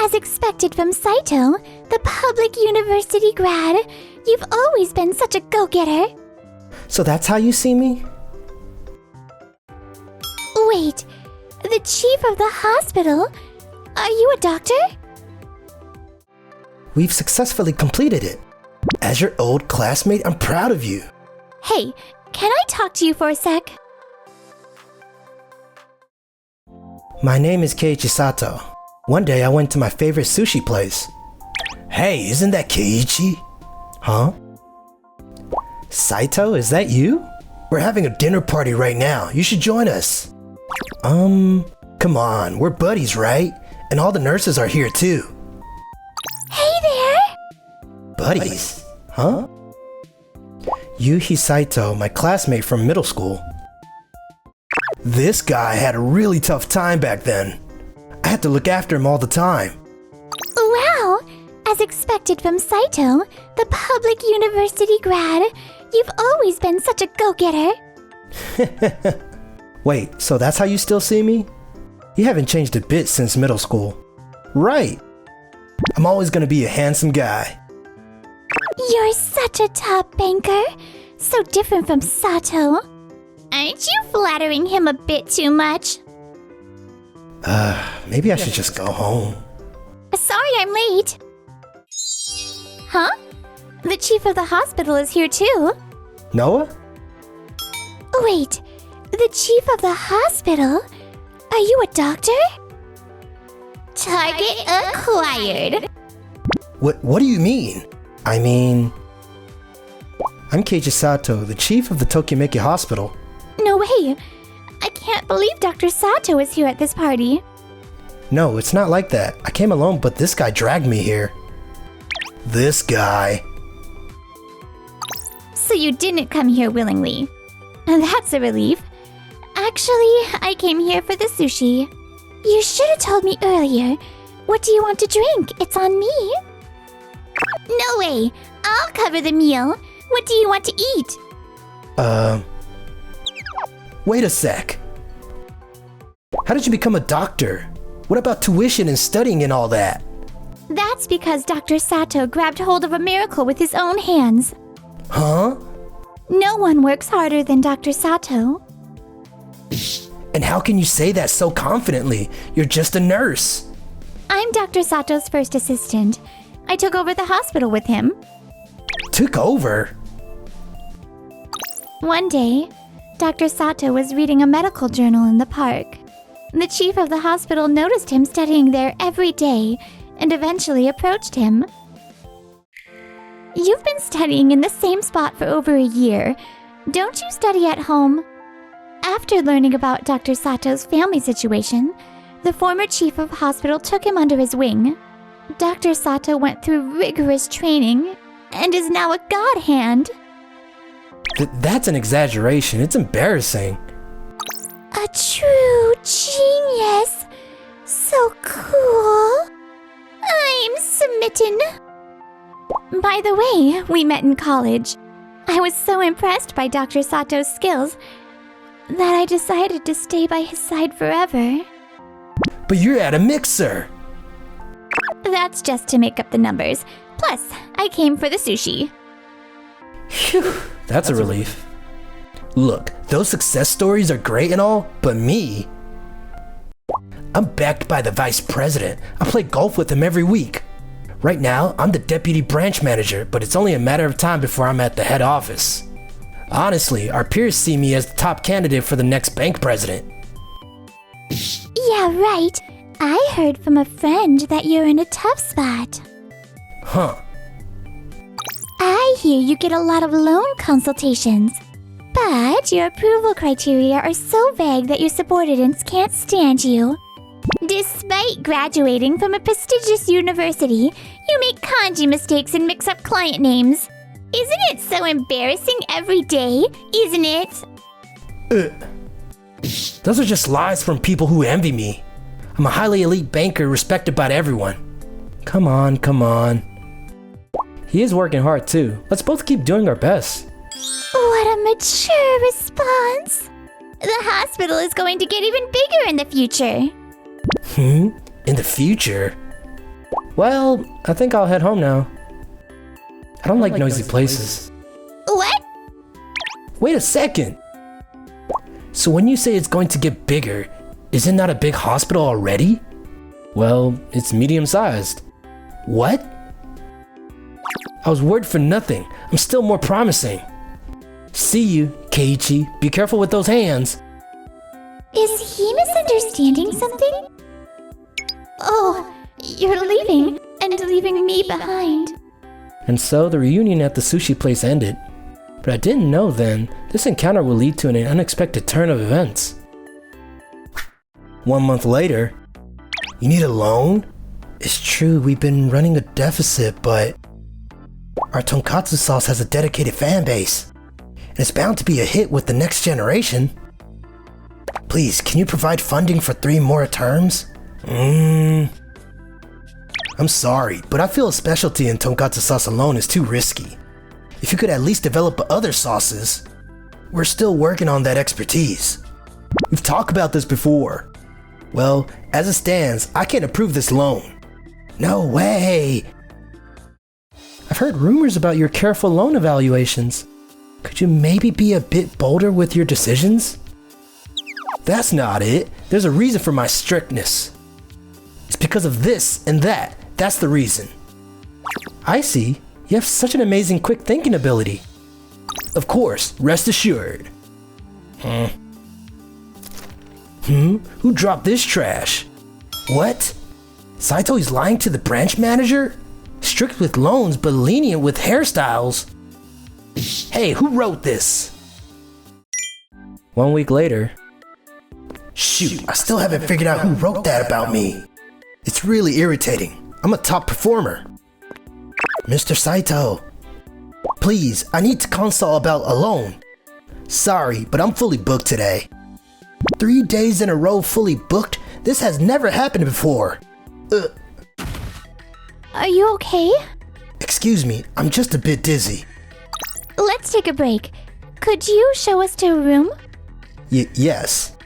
As expected from Saito, the public university grad, you've always been such a go-getter. So that's how you see me? Wait, the chief of the hospital? Are you a doctor? We've successfully completed it. As your old classmate, I'm proud of you. Hey, can I talk to you for a sec? My name is Keiichi Sato. One day I went to my favorite sushi place. Hey, isn't that Keiichi? Huh? Saito, is that you? We're having a dinner party right now. You should join us. Come on, we're buddies, right? And all the nurses are here too. Hey there! Buddies? Huh? Yuhi Saito, my classmate from middle school. This guy had a really tough time back then. I had to look after him all the time. Wow! As expected from Saito, the public university grad, you've always been such a go-getter. Wait, so that's how you still see me? You haven't changed a bit since middle school. Right. I'm always gonna be a handsome guy. You're such a top banker. So different from Sato. Aren't you flattering him a bit too much? Maybe I should just go home. Sorry I'm late. Huh? The chief of the hospital is here too. Noah? Wait, the chief of the hospital? Are you a doctor? Target acquired. What do you mean? I mean... I'm Keiichi Sato, the chief of the Tokimeki Hospital. No way! I can't believe Dr. Sato is here at this party. No, it's not like that. I came alone, but this guy dragged me here. This guy. So you didn't come here willingly. That's a relief. Actually, I came here for the sushi. You should have told me earlier. What do you want to drink? It's on me. No way! I'll cover the meal. What do you want to eat? Wait a sec. How did you become a doctor? What about tuition and studying and all that? That's because Dr. Sato grabbed hold of a miracle with his own hands. Huh? No one works harder than Dr. Sato. And how can you say that so confidently? You're just a nurse. I'm Dr. Sato's first assistant. I took over the hospital with him. Took over? One day, Dr. Sato was reading a medical journal in the park. The chief of the hospital noticed him studying there every day and eventually approached him. You've been studying in the same spot for over a year. Don't you study at home? After learning about Dr. Sato's family situation, the former chief of hospital took him under his wing. Dr. Sato went through rigorous training and is now a god hand. That's an exaggeration. It's embarrassing. A true genius. So cool. I'm smitten. By the way, we met in college. I was so impressed by Dr. Sato's skills that I decided to stay by his side forever. But you're at a mixer. That's just to make up the numbers. Plus, I came for the sushi. Phew, that's a relief. Look, those success stories are great and all, but me... I'm backed by the vice president. I play golf with him every week. Right now, I'm the deputy branch manager, but it's only a matter of time before I'm at the head office. Honestly, our peers see me as the top candidate for the next bank president. Yeah, right. I heard from a friend that you're in a tough spot. Huh. I hear you get a lot of loan consultations. But your approval criteria are so vague that your subordinates can't stand you. Despite graduating from a prestigious university, you make kanji mistakes and mix up client names. Isn't it so embarrassing every day, isn't it? Those are just lies from people who envy me. I'm a highly elite banker respected by everyone. Come on, come on. He is working hard too. Let's both keep doing our best. What a mature response. The hospital is going to get even bigger in the future. In the future? Well, I think I'll head home now. I don't like noisy places. What? Wait a second! So when you say it's going to get bigger, isn't that a big hospital already? Well, it's medium-sized. What? I was worried for nothing. I'm still more promising. See you, Keiichi. Be careful with those hands. Is he misunderstanding something? Oh, you're leaving, and leaving me behind. And so the reunion at the sushi place ended. But I didn't know then, this encounter will lead to an unexpected turn of events. 1 month later, you need a loan? It's true, we've been running a deficit, but our tonkatsu sauce has a dedicated fan base. And it's bound to be a hit with the next generation. Please, can you provide funding for 3 more terms? I'm sorry, but I feel a specialty in tonkatsu sauce alone is too risky. If you could at least develop other sauces. We're still working on that expertise. We've talked about this before. Well, as it stands, I can't approve this loan. No way! I've heard rumors about your careful loan evaluations. Could you maybe be a bit bolder with your decisions? That's not it. There's a reason for my strictness. It's because of this and that. That's the reason. I see. You have such an amazing quick thinking ability. Of course, rest assured. Who dropped this trash? What? Saito is lying to the branch manager? Strict with loans but lenient with hairstyles? Hey, who wrote this? 1 week later. Shoot, I still haven't figured out who wrote that about me. It's really irritating. I'm a top performer. Mr. Saito, please, I need to consult about a loan. Sorry, but I'm fully booked today. 3 days in a row fully booked? This has never happened before. Are you okay? Excuse me, I'm just a bit dizzy. Let's take a break. Could you show us to a room? Yes.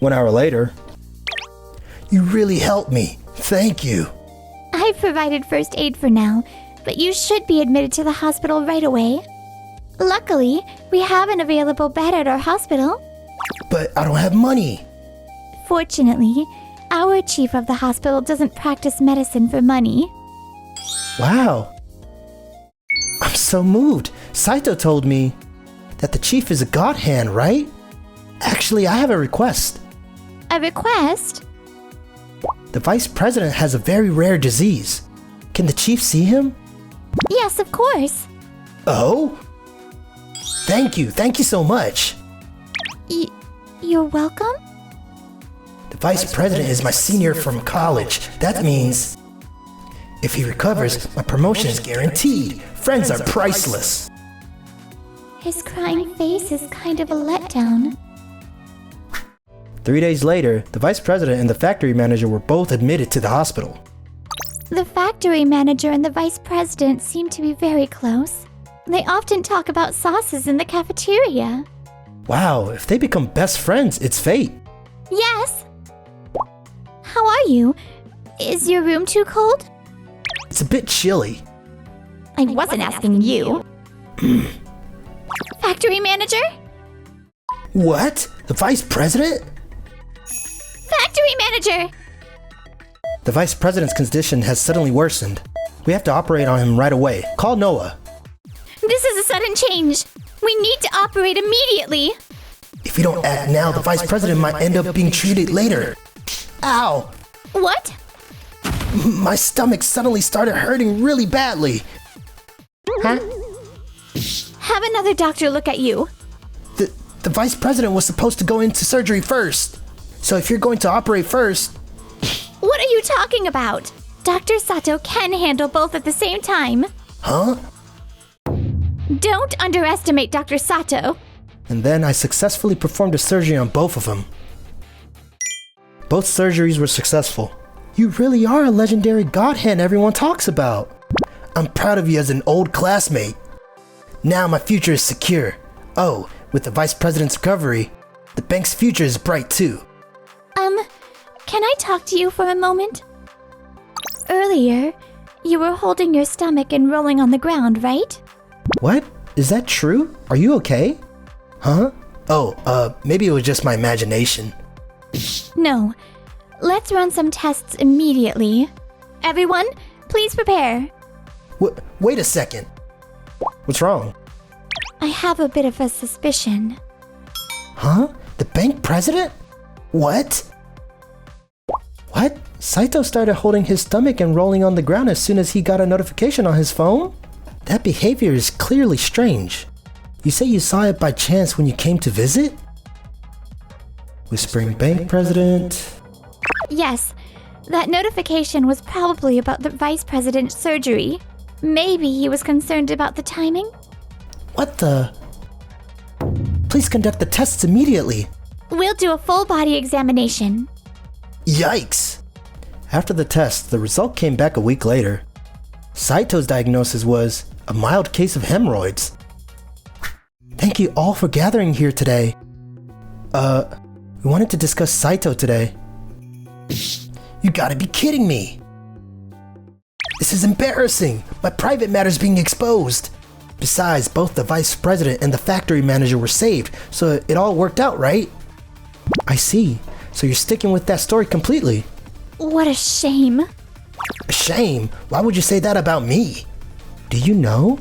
1 hour later. You really helped me. Thank you. I've provided first aid for now, but you should be admitted to the hospital right away. Luckily, we have an available bed at our hospital. But I don't have money. Fortunately, our chief of the hospital doesn't practice medicine for money. Wow. I'm so moved. Saito told me that the chief is a god hand, right? Actually, I have a request. A request? The vice president has a very rare disease. Can the chief see him? Yes, of course. Oh? Thank you so much. You're welcome? The vice president is my senior from college. That means if he recovers, my promotion is guaranteed. Friends are priceless. His crying face is kind of a letdown. 3 days later, the vice president and the factory manager were both admitted to the hospital. The factory manager and the vice president seem to be very close. They often talk about sauces in the cafeteria. Wow, if they become best friends, it's fate. Yes. How are you? Is your room too cold? It's a bit chilly. I wasn't asking you. Factory manager? What? The vice president? Factory manager! The vice president's condition has suddenly worsened. We have to operate on him right away. Call Noah. This is a sudden change. We need to operate immediately. If we don't act now, the vice president might end up being treated later. Ow! What? My stomach suddenly started hurting really badly. Huh? Have another doctor look at you. The vice president was supposed to go into surgery first. So if you're going to operate first... What are you talking about? Dr. Sato can handle both at the same time. Huh? Don't underestimate Dr. Sato. And then I successfully performed a surgery on both of them. Both surgeries were successful. You really are a legendary god hand everyone talks about. I'm proud of you as an old classmate. Now my future is secure. Oh, with the vice president's recovery, the bank's future is bright too. Can I talk to you for a moment? Earlier, you were holding your stomach and rolling on the ground, right? What? Is that true? Are you okay? Huh? Oh, maybe it was just my imagination. No. Let's run some tests immediately. Everyone, please prepare. Wait a second. What's wrong? I have a bit of a suspicion. Huh? The bank president? What? What? Saito started holding his stomach and rolling on the ground as soon as he got a notification on his phone? That behavior is clearly strange. You say you saw it by chance when you came to visit? Whispering bank president. Yes, that notification was probably about the vice president's surgery. Maybe he was concerned about the timing? What the? Please conduct the tests immediately. We'll do a full body examination. Yikes! After the test, the result came back a week later. Saito's diagnosis was a mild case of hemorrhoids. Thank you all for gathering here today. We wanted to discuss Saito today. You gotta be kidding me! This is embarrassing! My private matter's being exposed! Besides, both the vice president and the factory manager were saved, so it all worked out, right? I see. So you're sticking with that story completely. What a shame. A shame? Why would you say that about me? Do you know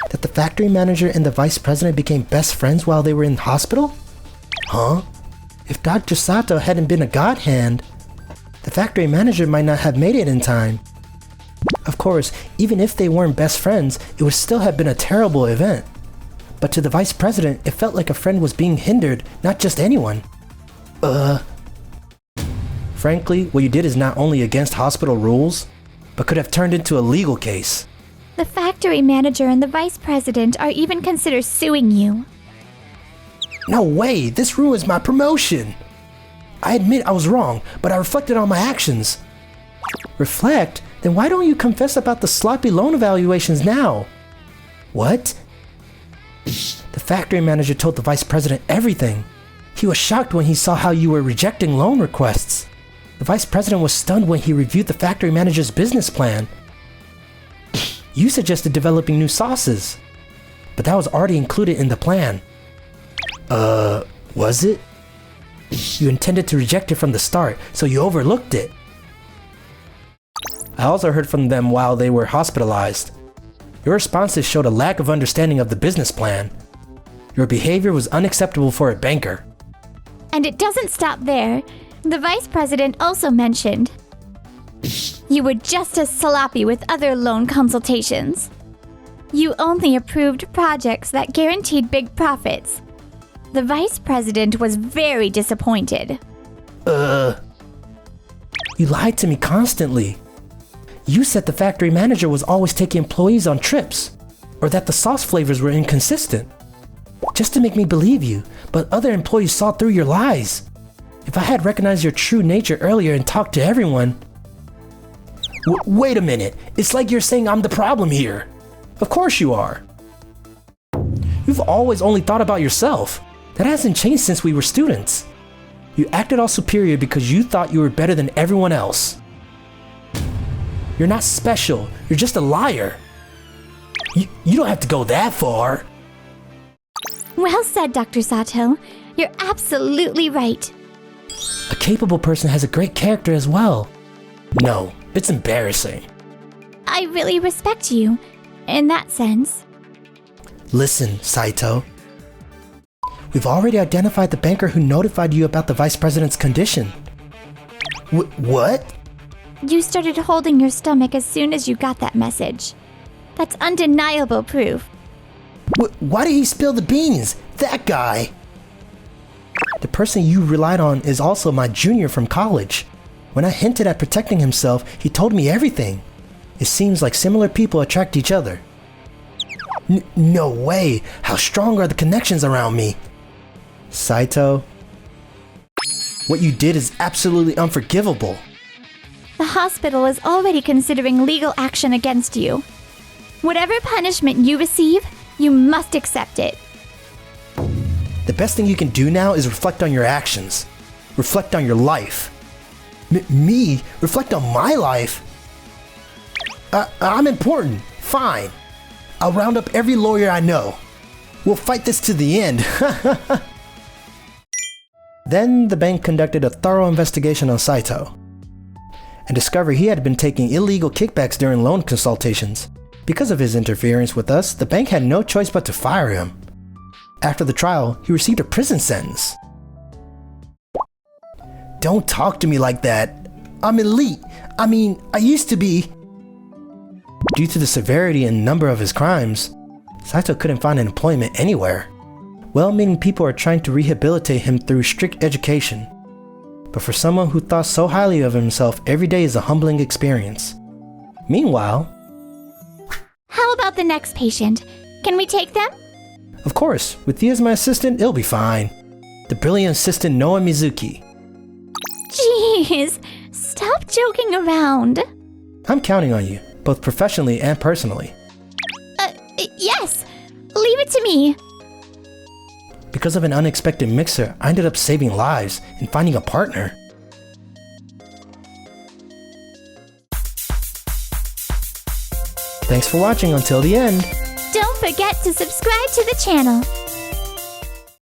that the factory manager and the vice president became best friends while they were in hospital? Huh? If Dr. Sato hadn't been a god hand, the factory manager might not have made it in time. Of course, even if they weren't best friends, it would still have been a terrible event. But to the vice president, it felt like a friend was being hindered, not just anyone. Frankly, what you did is not only against hospital rules, but could have turned into a legal case. The factory manager and the vice president are even considered suing you. No way! This ruins my promotion! I admit I was wrong, but I reflected on my actions. Reflect? Then why don't you confess about the sloppy loan evaluations now? What? The factory manager told the vice president everything. He was shocked when he saw how you were rejecting loan requests. The vice president was stunned when he reviewed the factory manager's business plan. You suggested developing new sauces, but that was already included in the plan. Was it? You intended to reject it from the start, so you overlooked it. I also heard from them while they were hospitalized. Your responses showed a lack of understanding of the business plan. Your behavior was unacceptable for a banker. And it doesn't stop there. The vice president also mentioned you were just as sloppy with other loan consultations. You only approved projects that guaranteed big profits. The vice president was very disappointed. You lied to me constantly. You said the factory manager was always taking employees on trips, or that the sauce flavors were inconsistent. Just to make me believe you, but other employees saw through your lies. If I had recognized your true nature earlier and talked to everyone... Wait a minute, it's like you're saying I'm the problem here. Of course you are. You've always only thought about yourself. That hasn't changed since we were students. You acted all superior because you thought you were better than everyone else. You're not special, you're just a liar. You don't have to go that far. Well said, Dr. Sato. You're absolutely right. A capable person has a great character as well. No, it's embarrassing. I really respect you, in that sense. Listen, Saito. We've already identified the banker who notified you about the vice president's condition. What? You started holding your stomach as soon as you got that message. That's undeniable proof. Why did he spill the beans? That guy! The person you relied on is also my junior from college. When I hinted at protecting himself, he told me everything. It seems like similar people attract each other. No way! How strong are the connections around me? Saito, what you did is absolutely unforgivable. The hospital is already considering legal action against you. Whatever punishment you receive, you must accept it. The best thing you can do now is reflect on your actions. Reflect on your life. Me? Reflect on my life? I'm important. Fine. I'll round up every lawyer I know. We'll fight this to the end. Then the bank conducted a thorough investigation on Saito and discovered he had been taking illegal kickbacks during loan consultations. Because of his interference with us, the bank had no choice but to fire him. After the trial, he received a prison sentence. Don't talk to me like that. I'm elite. I used to be. Due to the severity and number of his crimes, Saito couldn't find employment anywhere. Well-meaning people are trying to rehabilitate him through strict education. But for someone who thought so highly of himself, every day is a humbling experience. Meanwhile... How about the next patient? Can we take them? Of course, with you as my assistant, it'll be fine. The brilliant assistant Noa Mizuki. Jeez, stop joking around. I'm counting on you, both professionally and personally. Yes, leave it to me. Because of an unexpected mixer, I ended up saving lives and finding a partner. Thanks for watching until the end. Don't forget to subscribe to the channel.